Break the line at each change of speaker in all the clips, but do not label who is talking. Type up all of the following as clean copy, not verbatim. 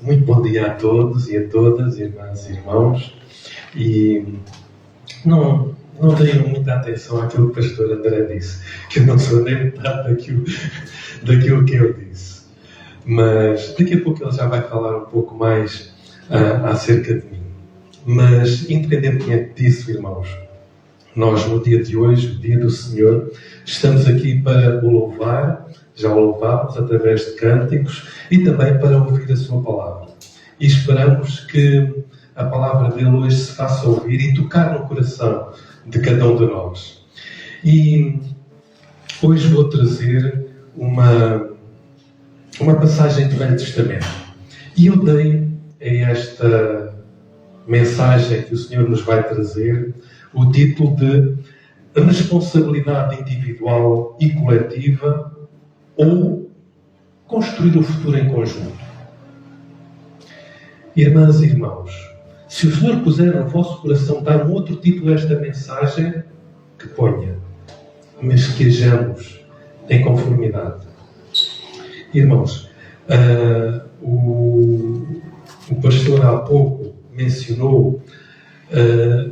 Muito bom dia a todos e a todas, irmãs e irmãos. E não deem muita atenção àquilo que o pastor André disse, que eu não sou nem metade daquilo que ele disse. Mas daqui a pouco ele já vai falar um pouco mais acerca de mim. Mas, independentemente disso, irmãos, nós no dia de hoje, o dia do Senhor, estamos aqui para o louvar. Já o louvamos através de cânticos e também para ouvir a sua palavra. E esperamos que a palavra dele hoje se faça ouvir e tocar no coração de cada um de nós. E hoje vou trazer uma passagem do Velho Testamento. E eu dei a esta mensagem que o Senhor nos vai trazer o título de Responsabilidade Individual e Coletiva ou construir o futuro em conjunto. Irmãs e irmãos, se o Senhor puser no vosso coração dar um outro título a esta mensagem, que ponha, mas que hajamos em conformidade. Irmãos, o pastor há pouco mencionou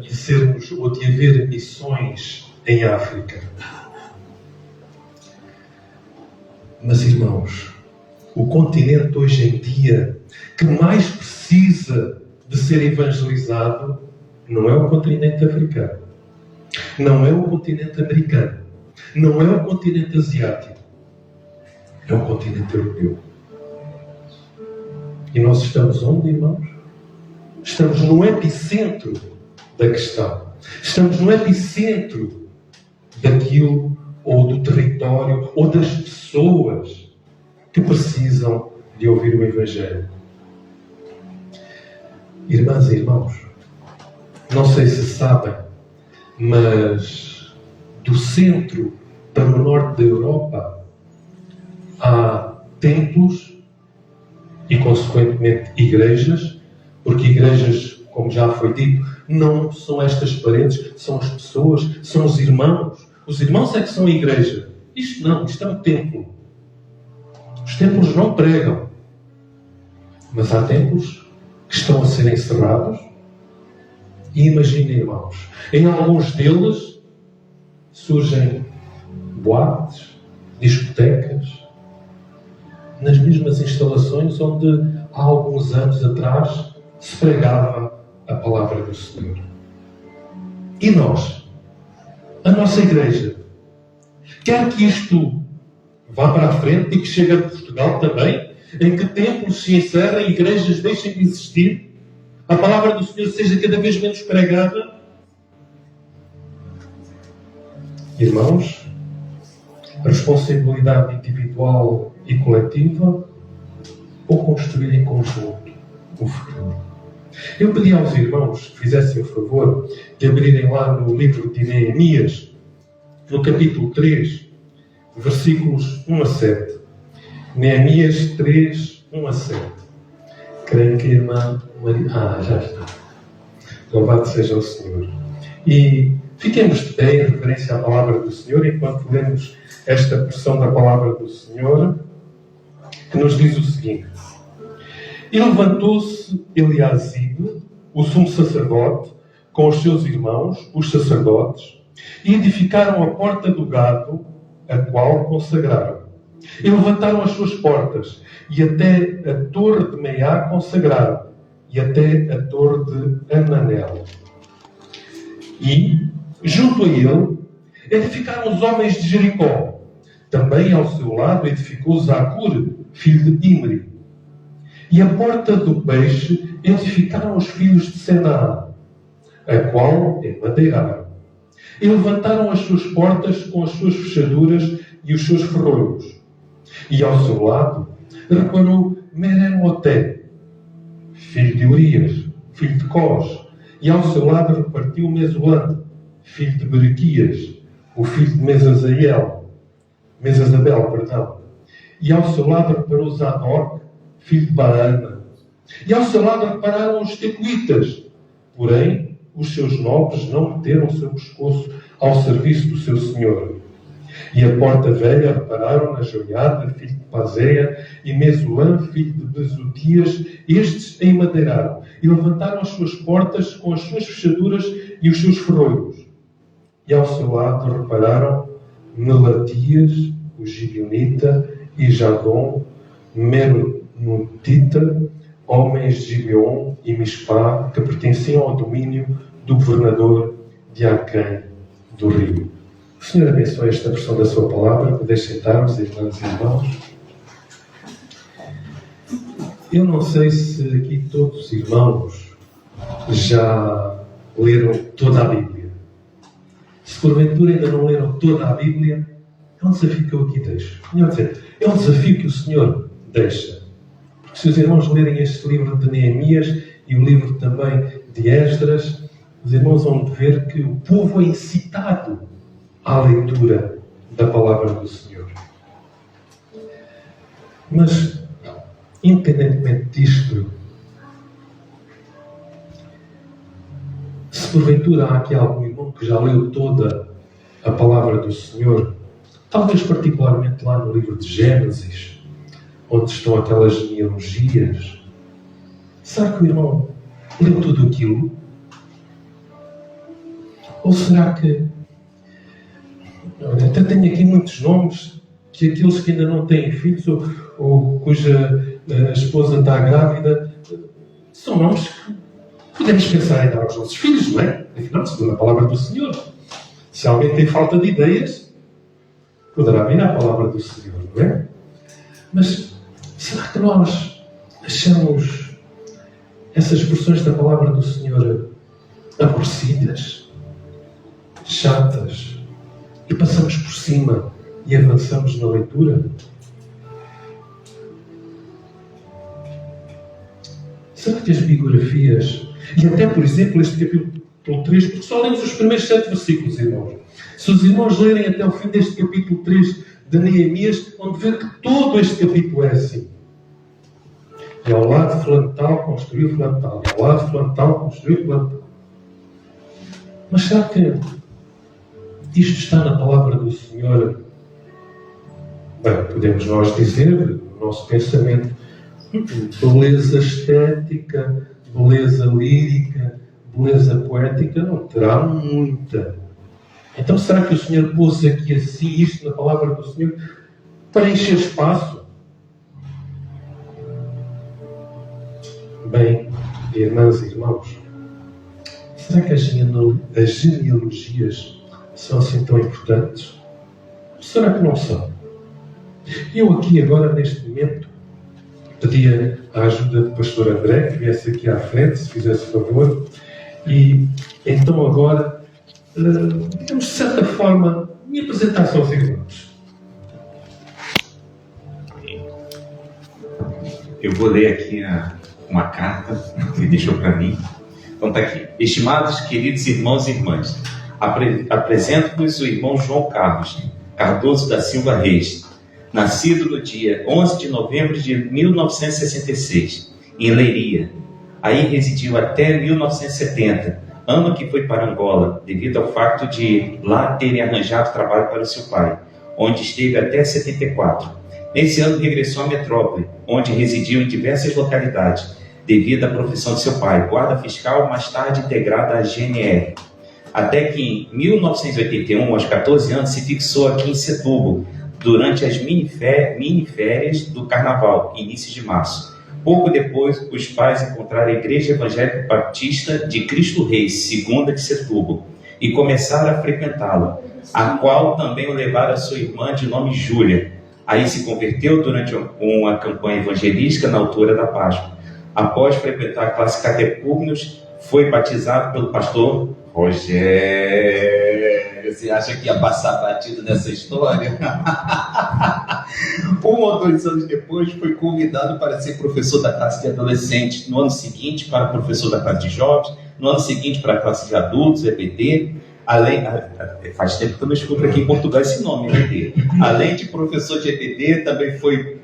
de sermos ou de haver missões em África. Mas, irmãos, o continente hoje em dia que mais precisa de ser evangelizado não é o continente africano, não é o continente americano, não é o continente asiático, é o continente europeu. E nós estamos onde, irmãos? Estamos no epicentro da questão. Estamos no epicentro daquilo ou do território, ou das pessoas que precisam de ouvir o Evangelho. Irmãs e irmãos, não sei se sabem, mas do centro para o norte da Europa há templos e, consequentemente, igrejas, porque igrejas, como já foi dito, não são estas paredes, são as pessoas, são os irmãos. Os irmãos é que são a igreja. Isto não, isto é um templo. Os templos não pregam. Mas há templos que estão a ser encerrados. E imaginem, irmãos, em alguns deles surgem boates, discotecas, nas mesmas instalações onde há alguns anos atrás se pregava a palavra do Senhor. E nós? A nossa igreja quer que isto vá para a frente e que chegue a Portugal também, em que templos se encerrem, igrejas deixem de existir, a palavra do Senhor seja cada vez menos pregada. Irmãos, a responsabilidade individual e coletiva ou construir em conjunto o futuro. Eu pedi aos irmãos que fizessem o favor de abrirem lá no livro de Neemias, no capítulo 3, versículos 1 a 7. Neemias 3, 1 a 7. Creio que a irmã Maria... já está. Louvado seja o Senhor. E fiquemos de pé em referência à palavra do Senhor, enquanto lemos esta porção da palavra do Senhor, que nos diz o seguinte. E levantou-se Eliasibe, o sumo sacerdote, com os seus irmãos, os sacerdotes, e edificaram a porta do gado, a qual consagraram. E levantaram as suas portas, e até a torre de Meiá consagraram, e até a torre de Ananel. E, junto a ele, edificaram os homens de Jericó. Também ao seu lado edificou Zacur, filho de Imri. E a porta do peixe edificaram os filhos de Sená, a qual emadeiraram. E levantaram as suas portas com as suas fechaduras e os seus ferrolhos. E ao seu lado reparou Meremoté, filho de Urias, filho de Cós. E ao seu lado repartiu Mesulam, filho de Berequias, o filho de Mesazabel. E ao seu lado reparou Zadok, filho de Baana. E ao seu lado repararam os tecoitas. Porém, os seus nobres não meteram o seu pescoço ao serviço do seu senhor. E a porta velha repararam na Joiada, filho de Paseia, e Mesuã, filho de Besutias. Estes a emadeiraram e levantaram as suas portas com as suas fechaduras e os seus ferrolhos. E ao seu lado repararam Melatias, o Gibeonita, e Jadon, Meronotita, homens de Gibeon e Mispá, que pertenciam ao domínio do governador de Aquém do Rio. O Senhor abençoe esta versão da sua palavra. Podem sentar-vos, irmãs e irmãos. Eu não sei se aqui todos os irmãos já leram toda a Bíblia. Se porventura ainda não leram toda a Bíblia, é um desafio que eu aqui deixo. Melhor dizer, é um desafio que o Senhor deixa. Porque se os irmãos lerem este livro de Neemias e o livro também de Esdras, os irmãos vão ver que o povo é incitado à leitura da palavra do Senhor. Mas, independentemente disto, se porventura há aqui algum irmão que já leu toda a palavra do Senhor, talvez particularmente lá no livro de Gênesis, onde estão aquelas genealogias, será que o irmão leu tudo aquilo? Ou será que... Até tenho aqui muitos nomes que aqueles que ainda não têm filhos ou cuja esposa está grávida, são nomes que podemos pensar em dar aos nossos filhos, não é? Afinal, segundo a palavra do Senhor. Se alguém tem falta de ideias, poderá vir à palavra do Senhor, não é? Mas será que nós achamos essas porções da palavra do Senhor aborrecidas, chatas, e passamos por cima e avançamos na leitura? Será que as biografias, e até, por exemplo, este capítulo 3, porque só lemos os primeiros 7 versículos, irmãos. Se os irmãos lerem até o fim deste capítulo 3 de Neemias, vão ver que todo este capítulo é assim. E ao lado frontal construiu frontal, e ao lado frontal construiu frontal. Mas será que isto está na palavra do Senhor? Bem, podemos nós dizer, no nosso pensamento, beleza estética, beleza lírica, beleza poética, não terá muita. Então será que o Senhor pôs aqui assim isto na palavra do Senhor para encher espaço? Bem, irmãs e irmãos, será que as genealogias são assim tão importantes? Ou será que não são? Eu aqui agora, neste momento, pedia a ajuda do pastor André, que viesse aqui à frente, se fizesse favor, e então agora, digamos, de certa forma, me apresentasse aos irmãos.
Eu vou ler aqui uma carta que ele deixou para mim. Então está aqui. Estimados, queridos irmãos e irmãs, apresento-vos o irmão João Carlos Cardoso da Silva Reis, nascido no dia 11 de novembro de 1966, em Leiria. Aí residiu até 1970, ano que foi para Angola, devido ao fato de lá terem arranjado trabalho para o seu pai, onde esteve até 74. Nesse ano regressou à metrópole, onde residiu em diversas localidades, devido à profissão de seu pai, guarda fiscal, mais tarde integrada à GNR. Até que em 1981, aos 14 anos, se fixou aqui em Setúbal, durante as mini-férias do Carnaval, início de março. Pouco depois, os pais encontraram a Igreja Evangélica Batista de Cristo Rei, segunda de Setúbal, e começaram a frequentá-la, a qual também o levaram a sua irmã de nome Júlia. Aí se converteu durante uma campanha evangelística na altura da Páscoa. Após frequentar a classe catecúmenos, foi batizado pelo pastor Rogério. Você acha que ia passar batido nessa história? 1 ou 2 anos depois, foi convidado para ser professor da classe de adolescentes. No ano seguinte, para professor da classe de jovens. No ano seguinte, para a classe de adultos, EBD. Faz tempo que eu não escuto aqui em Portugal esse nome, EBD. Além de professor de EBD, também foi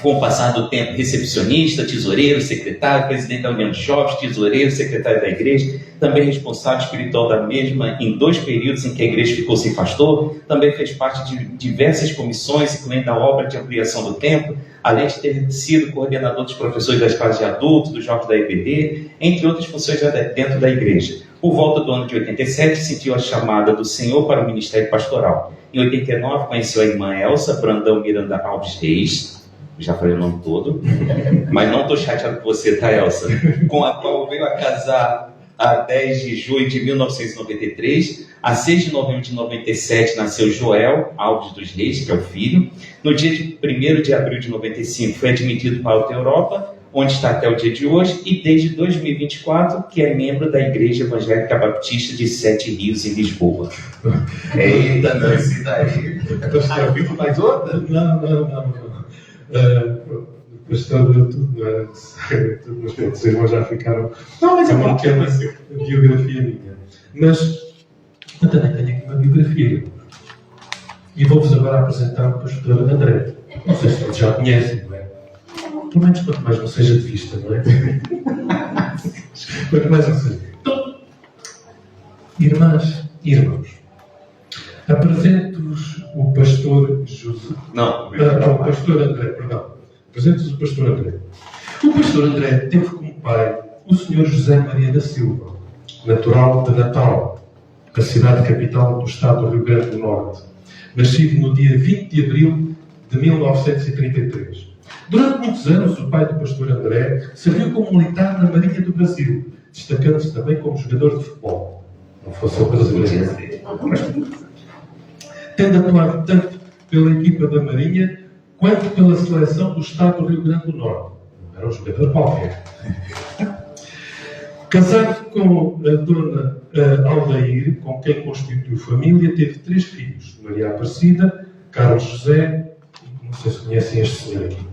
Com o passar do tempo, recepcionista, tesoureiro, secretário, presidente da União de Jovens, tesoureiro, secretário da igreja, também responsável espiritual da mesma em 2 períodos em que a igreja ficou sem pastor, também fez parte de diversas comissões, incluindo a obra de ampliação do templo, além de ter sido coordenador dos professores das classes de adultos, dos jovens da IBD, entre outras funções dentro da igreja. Por volta do ano de 87, sentiu a chamada do Senhor para o ministério pastoral. Em 89, conheceu a irmã Elsa Brandão Miranda Alves Reis, já falei o nome todo, mas não estou chateado com você, tá, Elsa? Com a qual veio a casar a 10 de julho de 1993, a 6 de novembro de 97 nasceu Joel Alves dos Reis, que é o filho. No dia de 1º de abril de 95 foi admitido para a Alta Europa, onde está até o dia de hoje, e desde 2024 que é membro da Igreja Evangélica Baptista de Sete Rios, em Lisboa. Eita, não, esse daí.
Mais outra? Não. Pastor, tudo os irmãos já ficaram. Não, mas é uma pequena biografia minha. Mas eu também tenho aqui uma biografia. E vou-vos agora apresentar o pastor André. Não sei se vocês já conhecem, não é? Pelo menos quanto mais não seja de vista, não é? Quanto mais não seja. Então, irmãs e irmãos, apresento-vos o pastor José. O pastor André, perdão. Apresento-vos o pastor André. O pastor André teve como pai o senhor José Maria da Silva, natural de Natal, a cidade capital do estado do Rio Grande do Norte, nascido no dia 20 de abril de 1933. Durante muitos anos, o pai do pastor André serviu como militar na Marinha do Brasil, destacando-se também como jogador de futebol. Não fosse o brasileiro. Tendo atuado tanto pela equipa da Marinha, quanto pela seleção do estado do Rio Grande do Norte. Não era um jogador qualquer. Casado com a dona Aldair, com quem constituiu família, teve 3 filhos. Maria Aparecida, Carlos José, não sei se conhecem este senhor aqui.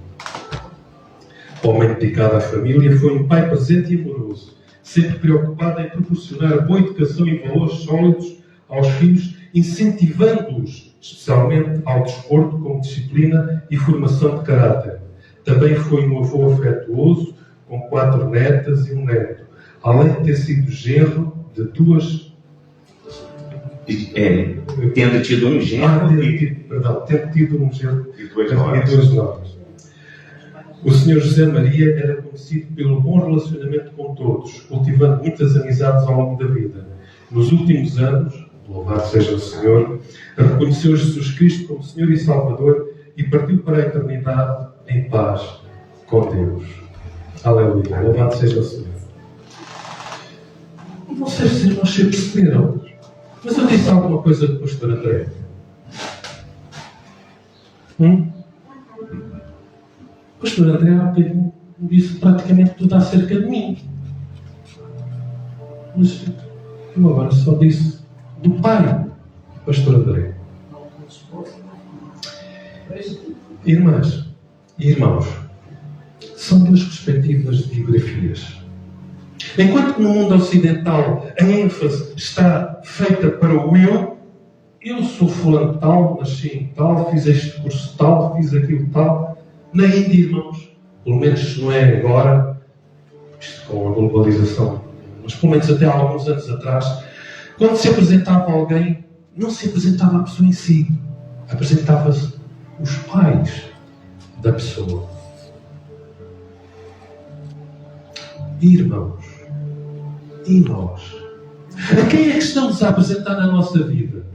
Homem dedicado à família, foi um pai presente e amoroso, sempre preocupado em proporcionar boa educação e valores sólidos aos filhos, incentivando-os especialmente ao desporto como disciplina e formação de caráter. Também foi um avô afetuoso, com 4 netas e um neto, além de ter sido genro de 2...
tendo tido um genro
tendo tido um genro e 2 noras. O Sr. José Maria era conhecido pelo bom relacionamento com todos, cultivando muitas amizades ao longo da vida. Nos últimos anos, louvado seja o Senhor, reconheceu Jesus Cristo como Senhor e Salvador e partiu para a eternidade em paz com Deus. Aleluia. Louvado seja o Senhor. Não sei se os irmãos se perceberam, mas eu disse alguma coisa do pastor André. O pastor André disse praticamente tudo acerca de mim. Mas eu agora só disse do pai, pastor André. Irmãs e irmãos, são 2 perspectivas de biografias. Enquanto que no mundo ocidental a ênfase está feita para o eu sou fulano tal, nasci em tal, fiz este curso tal, fiz aquilo tal. Na Índia, irmãos, pelo menos não é agora, isto com a globalização, mas pelo menos até há alguns anos atrás, quando se apresentava alguém, não se apresentava a pessoa em si, apresentava-se os pais da pessoa. Irmãos, e nós? A quem é que estamos a apresentar na nossa vida?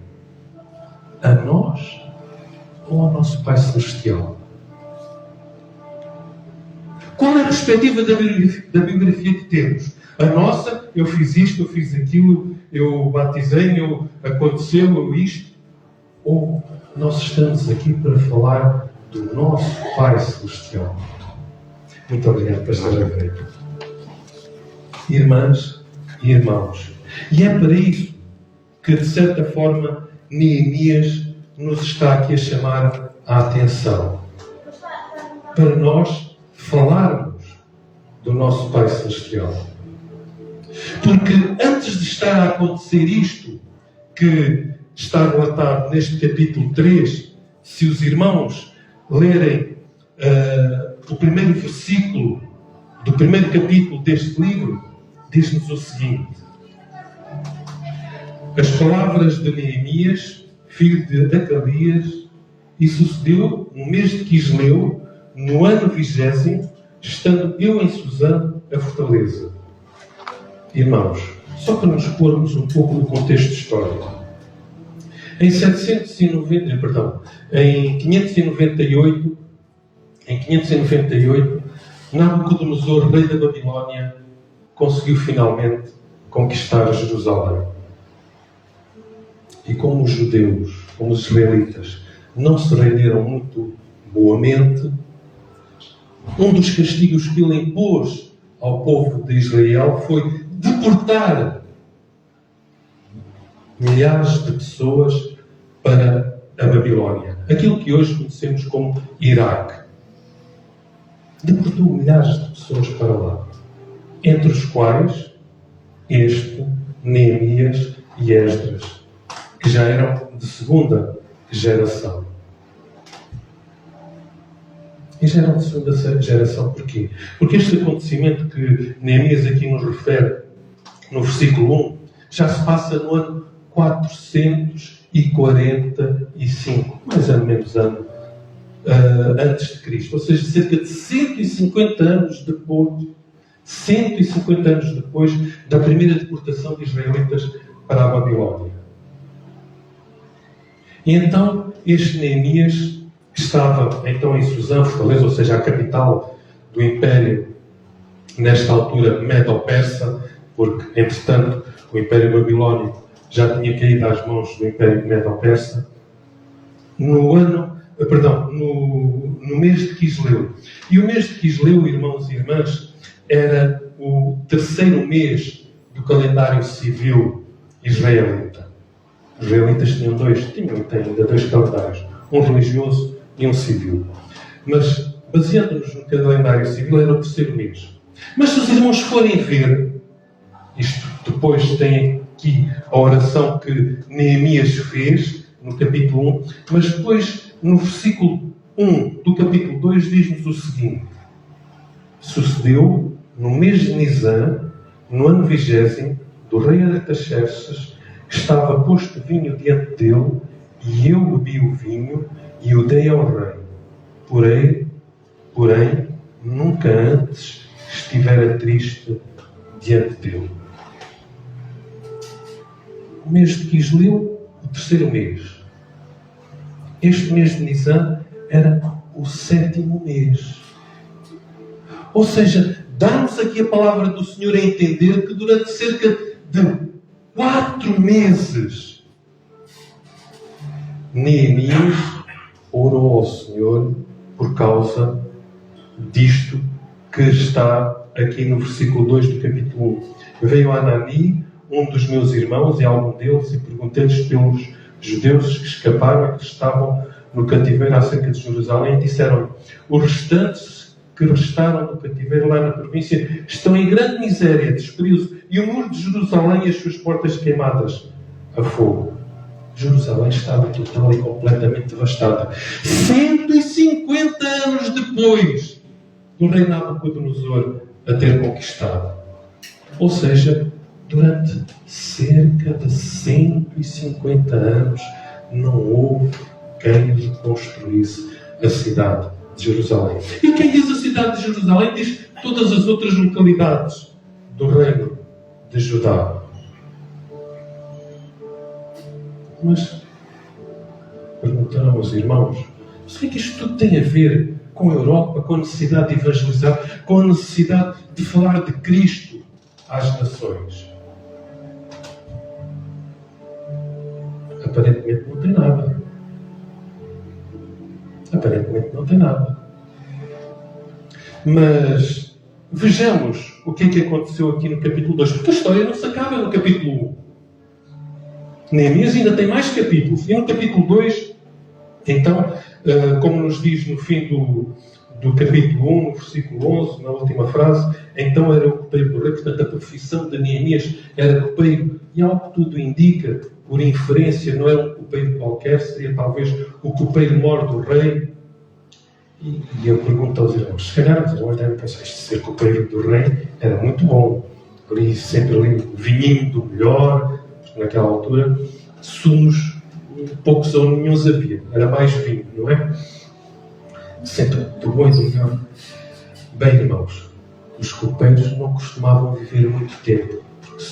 A nós ou ao nosso Pai Celestial? Qual é a perspectiva da biografia que temos? A nossa, eu fiz isto, eu fiz aquilo, eu batizei, aconteceu isto. Ou nós estamos aqui para falar do nosso Pai Celestial? Muito obrigado, pastor André. Irmãs e irmãos, e é para isso que, de certa forma, Neemias nos está aqui a chamar a atenção. Para nós falarmos do nosso Pai Celestial. Porque antes de estar a acontecer isto que está relatado neste capítulo 3, se os irmãos lerem o primeiro versículo do primeiro capítulo deste livro diz-nos o seguinte: as palavras de Neemias, filho de Acalias, e sucedeu no mês de Quisleu, no ano 20º, estando eu em Susã, a fortaleza. Irmãos, só para nos pormos um pouco no contexto histórico. Em 598, Nabucodonosor, rei da Babilónia, conseguiu finalmente conquistar Jerusalém. E como os judeus, como os israelitas, não se renderam muito boamente, um dos castigos que ele impôs ao povo de Israel foi deportar milhares de pessoas para a Babilónia. Aquilo que hoje conhecemos como Iraque. Deportou milhares de pessoas para lá. Entre os quais este, Neemias e Esdras, que já eram de segunda geração. E já eram de segunda geração porquê? Porque este acontecimento que Neemias aqui nos refere, no versículo 1, já se passa no ano 445, mais ou menos ano, antes de Cristo. Ou seja, cerca de 150 anos depois da primeira deportação de israelitas para a Babilónia. E então, este Neemias, que estava então em Susã, fortaleza, ou seja, a capital do Império, nesta altura medo-persa, porque, entretanto, o Império Babilónico já tinha caído às mãos do Império Medo-Persa, no mês de Quisleu. E o mês de Quisleu, irmãos e irmãs, era o terceiro mês do calendário civil israelita. Os israelitas tinham ainda dois calendários, um religioso e um civil. Mas, baseando-nos no calendário civil, era o terceiro mês. Mas se os irmãos forem ver, isto depois tem aqui a oração que Neemias fez, no capítulo 1, mas depois, no versículo 1 do capítulo 2, diz-nos o seguinte: sucedeu no mês de Nisan, no ano 20º, do rei Artaxerxes, que estava posto vinho diante dele, e eu bebi o vinho e o dei ao rei. Porém, nunca antes estivera triste diante dele. O mês de Quisleu, o terceiro mês. Este mês de Nisan era o 7º mês. Ou seja, dá-nos aqui a palavra do Senhor a entender que durante cerca de 4 meses, Neemias orou ao Senhor por causa disto que está aqui no versículo 2 do capítulo 1. Veio Anani, um dos meus irmãos, e algum deles, e perguntei-lhes pelos judeus que escaparam e que estavam no cativeiro acerca de Jerusalém, e disseram: os restantes que restaram do cativeiro lá na província estão em grande miséria, desprezo, e o muro de Jerusalém e as suas portas queimadas a fogo. Jerusalém estava total e completamente devastada. 150 anos depois do rei Nabucodonosor a ter conquistado. Ou seja, durante cerca de 150 anos não houve quem reconstruísse a cidade de Jerusalém. E quem diz a cidade de Jerusalém diz todas as outras localidades do reino de Judá. Mas perguntaram aos irmãos: mas o que é que isto tudo tem a ver com a Europa, com a necessidade de evangelizar, com a necessidade de falar de Cristo às nações? Aparentemente não tem nada. Aparentemente não tem nada. Mas vejamos o que é que aconteceu aqui no capítulo 2, porque a história não se acaba no capítulo 1. Neemias ainda tem mais capítulos. E no capítulo 2, então, como nos diz no fim do capítulo 1, no versículo 11, na última frase, então era o copeiro do rei. Portanto, a profissão de Neemias era copeiro. E ao que tudo indica, por inferência, não era um copeiro qualquer, seria talvez o copeiro-mor do rei. E eu pergunto aos irmãos, se calhar os irmãos devem pensar, isto de ser copeiro do rei era muito bom. Sempre ali, vinhinho do melhor, naquela altura, sumos, poucos ou nenhuns havia, era mais vinho, não é? Sempre do bom e do melhor. Bem, irmãos, os copeiros não costumavam viver muito tempo, porque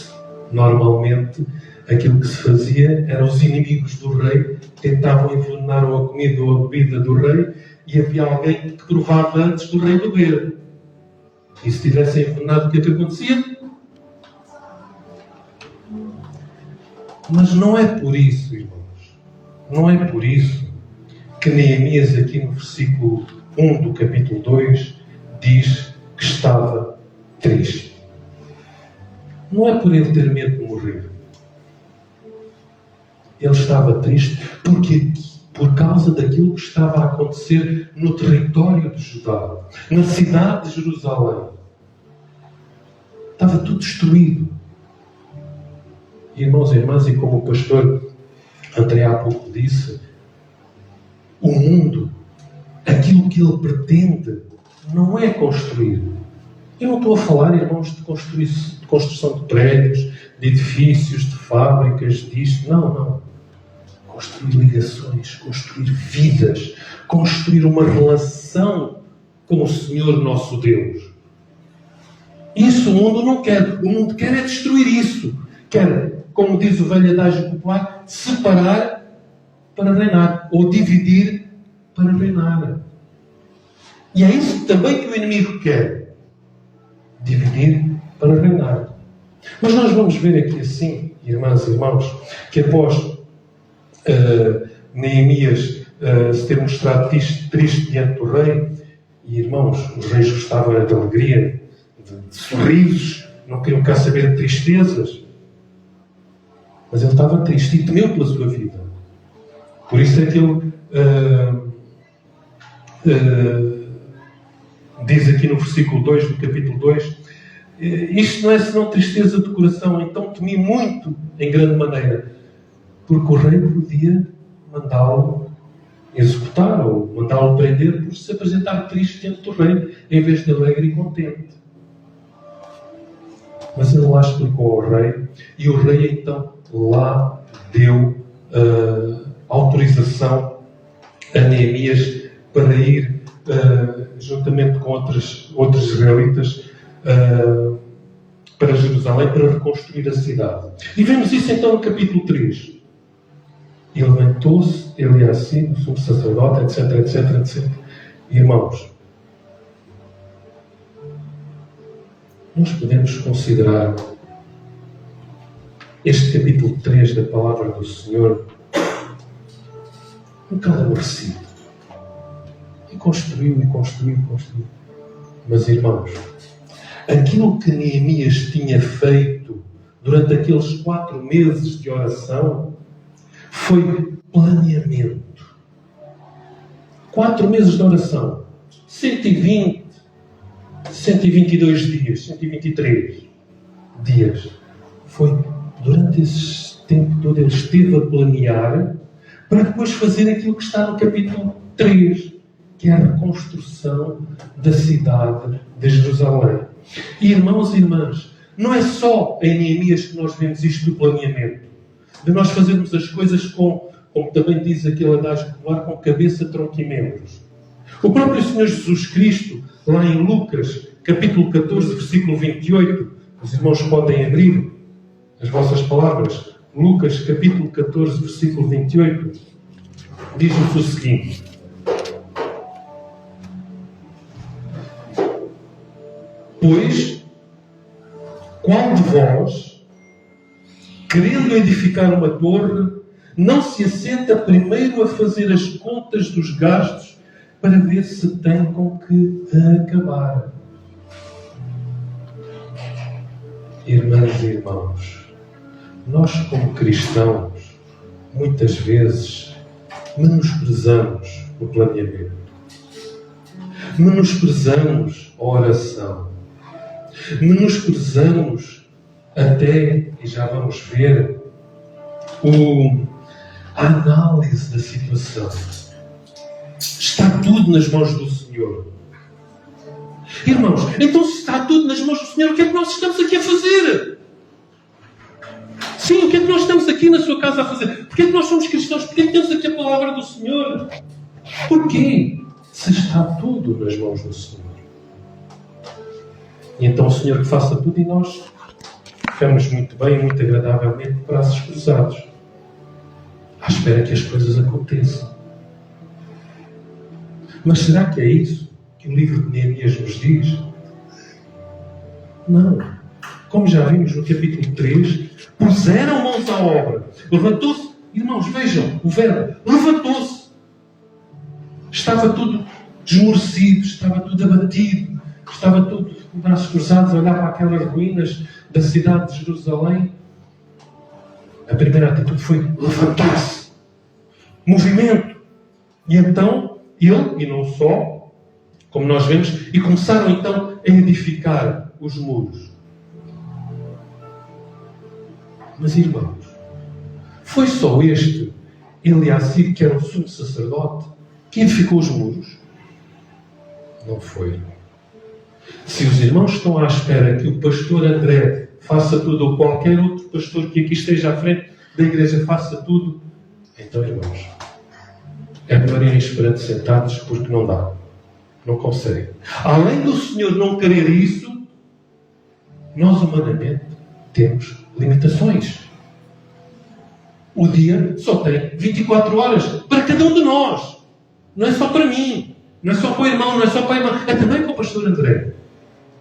normalmente aquilo que se fazia era os inimigos do rei tentavam envenenar a comida ou a bebida do rei e havia alguém que provava antes do rei beber. E se tivessem envenenado, o que é que acontecia? Mas não é por isso, irmãos, não é por isso que Neemias aqui no versículo 1 do capítulo 2 diz que estava triste. Não é por ele ter medo de morrer. Ele estava triste por causa daquilo que estava a acontecer no território de Judá, na cidade de Jerusalém. Estava tudo destruído. Irmãos e irmãs, e como o pastor André há pouco disse, o mundo, aquilo que ele pretende, não é construir. Eu não estou a falar, irmãos, de construção de prédios, de edifícios, de fábricas, disto. Não. Construir ligações, construir vidas, construir uma relação com o Senhor nosso Deus. Isso o mundo não quer. O mundo quer é destruir isso. Quer, como diz o velho adágio popular, separar para reinar. Ou dividir para reinar. E é isso também que o inimigo quer. Dividir para reinar. Mas nós vamos ver aqui assim, irmãs e irmãos, que após Neemias se ter mostrado triste diante do rei, e irmãos, os reis gostavam de alegria, de sorrisos, não queriam cá saber de tristezas. Mas ele estava triste e temeu pela sua vida. Por isso é que ele diz aqui no versículo 2 do capítulo 2, isto não é senão tristeza de coração, então temi muito em grande maneira, porque o rei podia mandá-lo executar ou mandá-lo prender por se apresentar triste diante do rei, em vez de alegre e contente. Mas ele lá explicou ao rei, e o rei então lá deu autorização a Neemias para ir juntamente com outros israelitas para Jerusalém para reconstruir a cidade. E vemos isso então no capítulo 3. E levantou-se Eliacibe, o sumo sacerdote, etc. Irmãos, nós podemos considerar este capítulo 3 da palavra do Senhor um bocado aborrecido. E construiu. Mas, irmãos, aquilo que Neemias tinha feito durante aqueles 4 meses de oração foi planeamento. 4 meses de oração. 120, 122 dias, 123 dias. Foi durante esse tempo todo ele esteve a planear para depois fazer aquilo que está no capítulo 3, que é a reconstrução da cidade de Jerusalém. E irmãos e irmãs, não é só em Neemias que nós vemos isto do planeamento, de nós fazermos as coisas como também diz aquele adágio popular, com cabeça, tronco e membros. O próprio Senhor Jesus Cristo, lá em Lucas, capítulo 14, versículo 28, os irmãos podem abrir as vossas palavras. Lucas, capítulo 14, versículo 28, diz-nos o seguinte: pois, qual de vós, querendo edificar uma torre, não se assenta primeiro a fazer as contas dos gastos para ver se tem com que acabar? Irmãs e irmãos, nós como cristãos, muitas vezes, menosprezamos o planeamento. Menosprezamos a oração. Menosprezamos até, e já vamos ver, a análise da situação. Está tudo nas mãos do Senhor. Senhor. Irmãos, então se está tudo nas mãos do Senhor, o que é que nós estamos aqui a fazer? Sim, o que é que nós estamos aqui na sua casa a fazer? Porquê é que nós somos cristãos? Porquê é que temos aqui a palavra do Senhor? Porquê? Se está tudo nas mãos do Senhor. E então o Senhor que faça tudo e nós ficamos muito bem e muito agradavelmente de braços cruzados, à espera que as coisas aconteçam. Mas será que é isso que o livro de Neemias nos diz? Não. Como já vimos no capítulo 3, puseram mãos à obra. Levantou-se, irmãos, vejam o verbo, levantou-se. Estava tudo desmorecido, estava tudo abatido, estava tudo de braços cruzados a olhar para aquelas ruínas da cidade de Jerusalém. A primeira atitude foi levantar-se. Movimento. E então, ele, e não só, como nós vemos, e começaram então a edificar os muros. Mas, irmãos, foi só este Eliassib, que era o sumo sacerdote, que edificou os muros? Não foi. Se os irmãos estão à espera que o pastor André faça tudo, ou qualquer outro pastor que aqui esteja à frente da igreja faça tudo, então, irmãos, é melhor irem esperando sentados, porque não dá. Não consegue. Além do Senhor não querer isso, nós humanamente temos limitações. O dia só tem 24 horas para cada um de nós. Não é só para mim. Não é só para o irmão, não é só para a irmã. É também para o pastor André.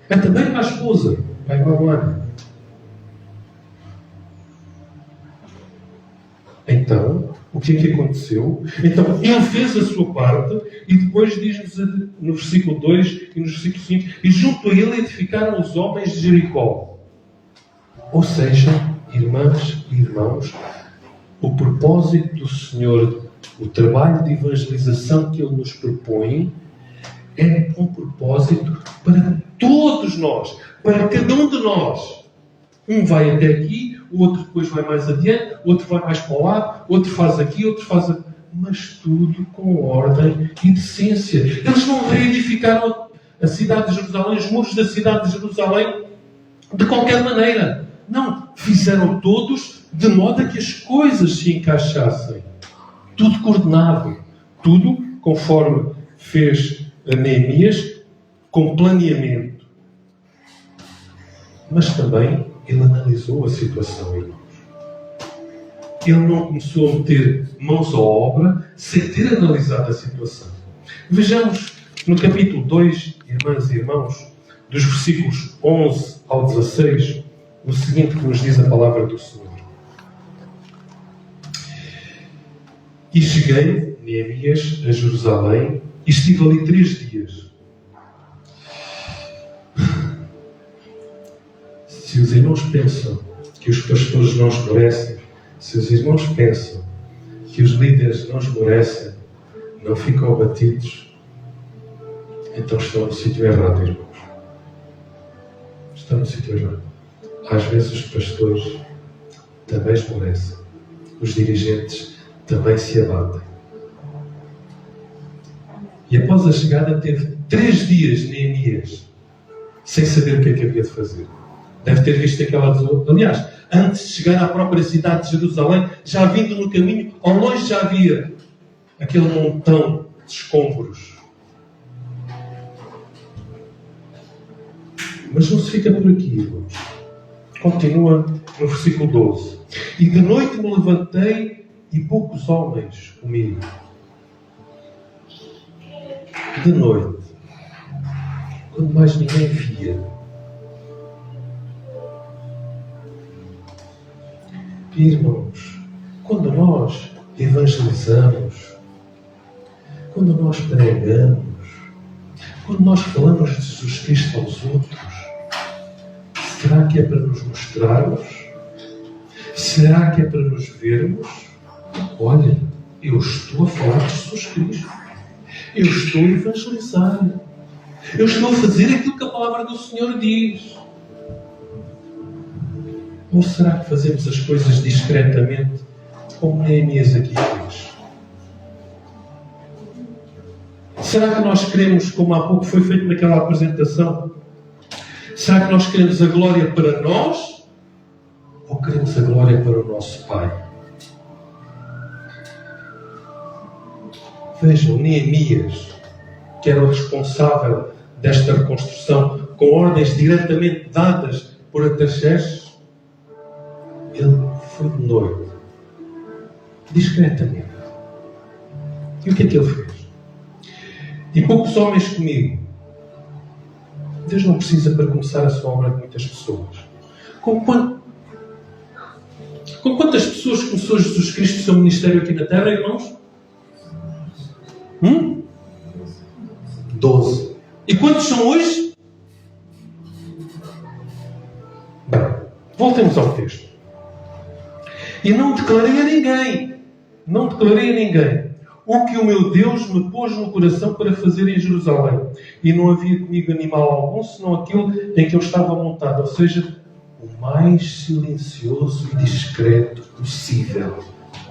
É também para a esposa, para a irmã Ana. Então, o que é que aconteceu? Então, ele fez a sua parte e depois diz-nos no versículo 2 e no versículo 5: e junto a ele edificaram os homens de Jericó. Ou seja, irmãs e irmãos, o propósito do Senhor, o trabalho de evangelização que Ele nos propõe, é um propósito para todos nós, para cada um de nós. Um vai até aqui, o outro depois vai mais adiante, o outro vai mais para o lado, o outro faz aqui, o outro faz aqui. Mas tudo com ordem e decência. Eles não reedificaram a cidade de Jerusalém, os muros da cidade de Jerusalém, de qualquer maneira. Não, fizeram todos de modo a que as coisas se encaixassem. Tudo coordenado. Tudo conforme fez Neemias, com planeamento. Mas também ele analisou a situação, irmãos. Ele não começou a meter mãos à obra sem ter analisado a situação. Vejamos no capítulo 2, irmãs e irmãos, dos versículos 11 ao 16, o seguinte que nos diz a palavra do Senhor. E cheguei, Neemias, a Jerusalém, e estive ali 3 dias. Se os irmãos pensam que os pastores não esmorecem, se os irmãos pensam que os líderes não esmorecem, não ficam abatidos, então estão no sítio errado, irmãos. Estão no sítio errado. Às vezes os pastores também esmorecem. Os dirigentes também se abatem. E após a chegada teve 3 dias Neemias sem saber o que é que havia de fazer. Deve ter visto aquela... Aliás, antes de chegar à própria cidade de Jerusalém, já vindo no caminho, ao longe já havia aquele montão de escombros. Mas não se fica por aqui, irmãos. Continua no versículo 12. E de noite me levantei e poucos homens comigo. De noite, quando mais ninguém via. Irmãos, quando nós evangelizamos, quando nós pregamos, quando nós falamos de Jesus Cristo aos outros, será que é para nos mostrarmos? Será que é para nos vermos? Olha, eu estou a falar de Jesus Cristo. Eu estou a evangelizar. Eu estou a fazer aquilo que a palavra do Senhor diz. Ou será que fazemos as coisas discretamente, como Neemias aqui fez? Será que nós queremos, como há pouco foi feito naquela apresentação, será que nós queremos a glória para nós ou queremos a glória para o nosso Pai? Vejam, Neemias, que era o responsável desta reconstrução, com ordens diretamente dadas por Artaxerxes, ele foi de noite, discretamente. E o que é que ele fez? E poucos homens comigo. Deus não precisa para começar a sua obra de muitas pessoas. Com quantas pessoas começou Jesus Cristo o seu ministério aqui na Terra, irmãos? 12. E quantos são hoje? Bem, voltemos ao texto. E não declarei a ninguém o que o meu Deus me pôs no coração para fazer em Jerusalém. E não havia comigo animal algum, senão aquilo em que eu estava montado. Ou seja, o mais silencioso e discreto possível,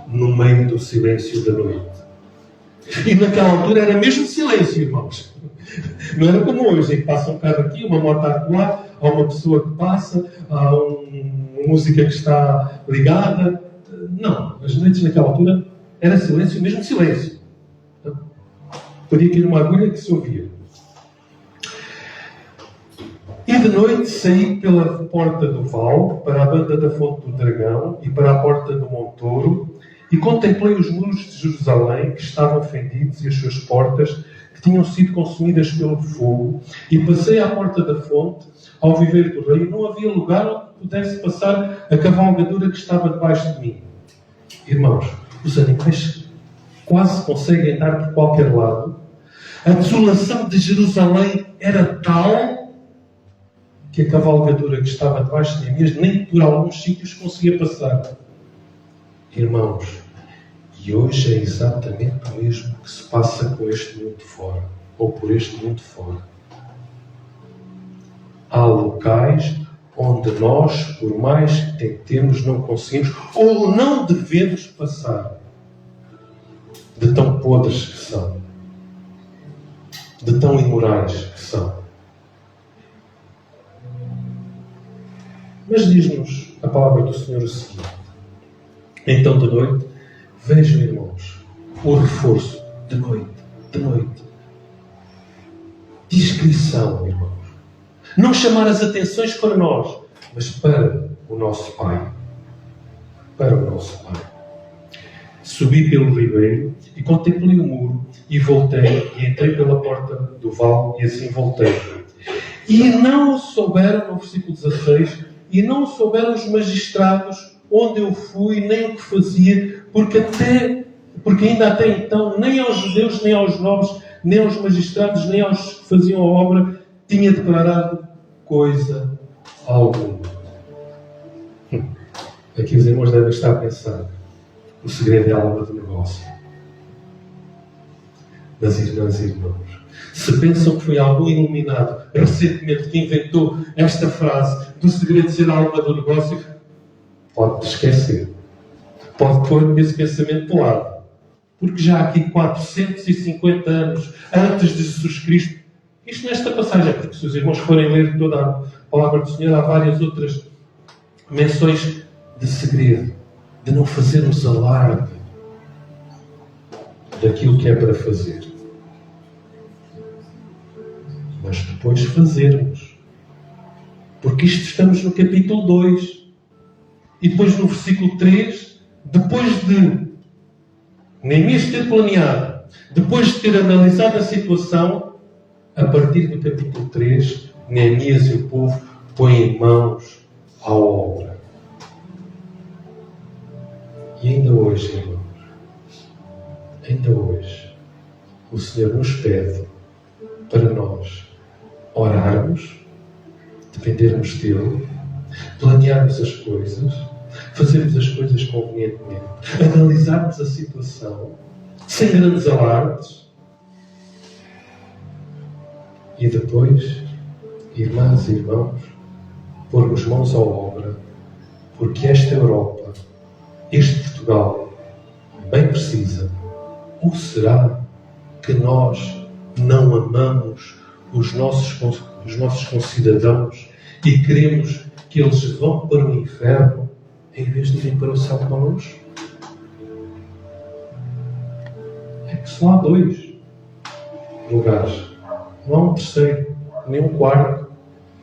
no meio do silêncio da noite. E naquela altura era mesmo silêncio, irmãos. Não era como hoje, em que passa um carro aqui, uma moto a atuar, há uma pessoa que passa, há uma música que está ligada. Não, as noites naquela altura era silêncio, mesmo silêncio. Podia cair uma agulha que se ouvia. E de noite saí pela porta do vale, para a banda da fonte do dragão e para a porta do montouro, e contemplei os muros de Jerusalém que estavam fendidos e as suas portas que tinham sido consumidas pelo fogo, e passei à porta da fonte, ao viveiro do rei, e não havia lugar onde pudesse passar a cavalgadura que estava debaixo de mim. Irmãos, os animais quase conseguem andar por qualquer lado. A desolação de Jerusalém era tal que a cavalgadura que estava debaixo de Neemias nem por alguns sítios conseguia passar. Irmãos, e hoje é exatamente o mesmo que se passa com este mundo fora, ou por este mundo fora. Há locais onde nós, por mais que tentemos, não conseguimos ou não devemos passar, de tão podres que são, de tão imorais que são. Mas diz-nos a palavra do Senhor o seguinte: então de noite, vejam, irmãos, o reforço de noite. Discrição, irmãos. Não chamar as atenções para nós, mas para o nosso Pai. Para o nosso Pai. Subi pelo ribeiro e contemplei o muro e voltei e entrei pela porta do vale e assim voltei. E não souberam, no versículo 16, e não souberam os magistrados onde eu fui, nem o que fazia, porque ainda até então, nem aos judeus, nem aos nobres, nem aos magistrados, nem aos que faziam a obra, tinha declarado coisa alguma. Aqui os irmãos devem estar a pensar: o segredo é a obra do negócio. Mas, irmãs e irmãos, se pensam que foi algum iluminado recentemente que inventou esta frase do segredo de ser a alma do negócio, pode esquecer. Pode pôr esse pensamento de lado. Porque já aqui 450 anos antes de Jesus Cristo, isto nesta passagem, porque se os irmãos forem ler toda a palavra do Senhor, há várias outras menções de segredo, de não fazermos alarde daquilo que é para fazer. Mas depois fazermos. Porque isto estamos no capítulo 2. E depois no versículo 3, depois de Neemias ter planeado, depois de ter analisado a situação, a partir do capítulo 3, Neemias e o povo põem mãos à obra. E ainda hoje, irmãos, ainda hoje, o Senhor nos pede para nós orarmos, dependermos dEle, planearmos as coisas, fazermos as coisas convenientemente, analisarmos a situação, sem grandes alardes, e depois, irmãs e irmãos, pormos mãos à obra, porque esta Europa, este Portugal, bem precisa, ou será que nós não amamos os nossos concidadãos e queremos que eles vão para o inferno em vez de irem para o céu connosco? É que só há 2 lugares. Não há um terceiro, nem um quarto.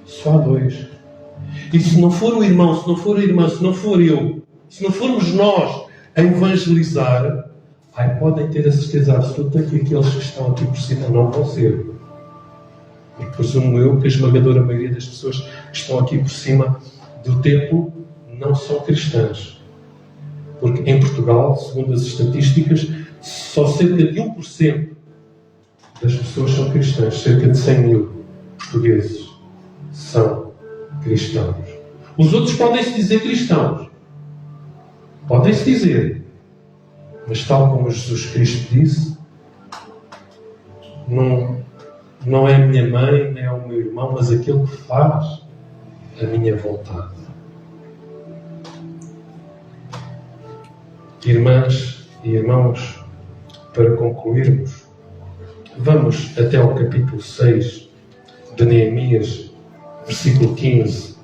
Só há 2. E se não for o irmão, se não for a irmã, se não for eu, se não formos nós a evangelizar, podem ter a certeza absoluta que aqueles que estão aqui por cima não vão ser. Porque presumo eu que a esmagadora maioria das pessoas que estão aqui por cima do templo não são cristãs. Porque em Portugal, segundo as estatísticas, só cerca de 1% das pessoas são cristãs. Cerca de 100 mil portugueses são cristãos. Os outros podem-se dizer cristãos. Podem-se dizer. Mas tal como Jesus Cristo disse, não é a minha mãe, nem é o meu irmão, mas aquele que faz a minha vontade. Irmãs e irmãos, para concluirmos, vamos até ao capítulo 6 de Neemias, versículo 15,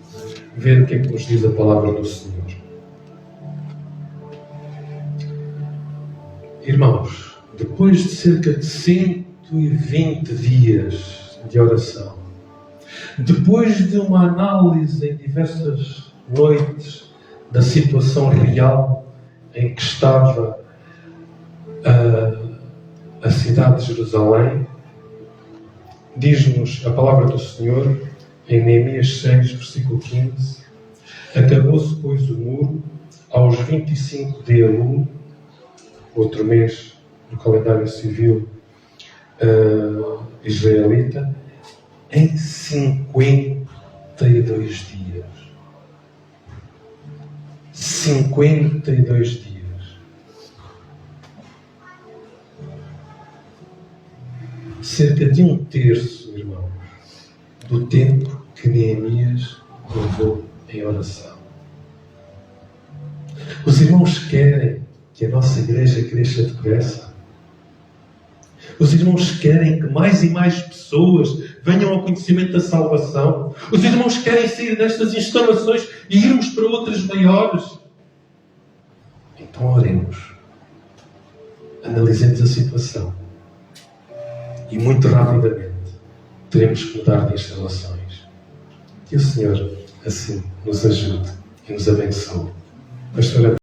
ver o que é que nos diz a palavra do Senhor. Irmãos, depois de cerca de 120 dias de oração, depois de uma análise em diversas noites da situação real em que estava a cidade de Jerusalém, diz-nos a palavra do Senhor em Neemias 6, versículo 15: acabou-se, pois, o muro aos 25 de Elul, outro mês do calendário civil israelita, em 52 dias. 52 dias. Cerca de 1/3, irmãos, do tempo que Neemias levou em oração. Os irmãos querem que a nossa igreja cresça depressa. Os irmãos querem que mais e mais pessoas venham ao conhecimento da salvação. Os irmãos querem sair destas instalações e irmos para outras maiores. Então oremos. Analisemos a situação. E muito rapidamente teremos que mudar de instalações. Que o Senhor assim nos ajude e nos abençoe. Pastor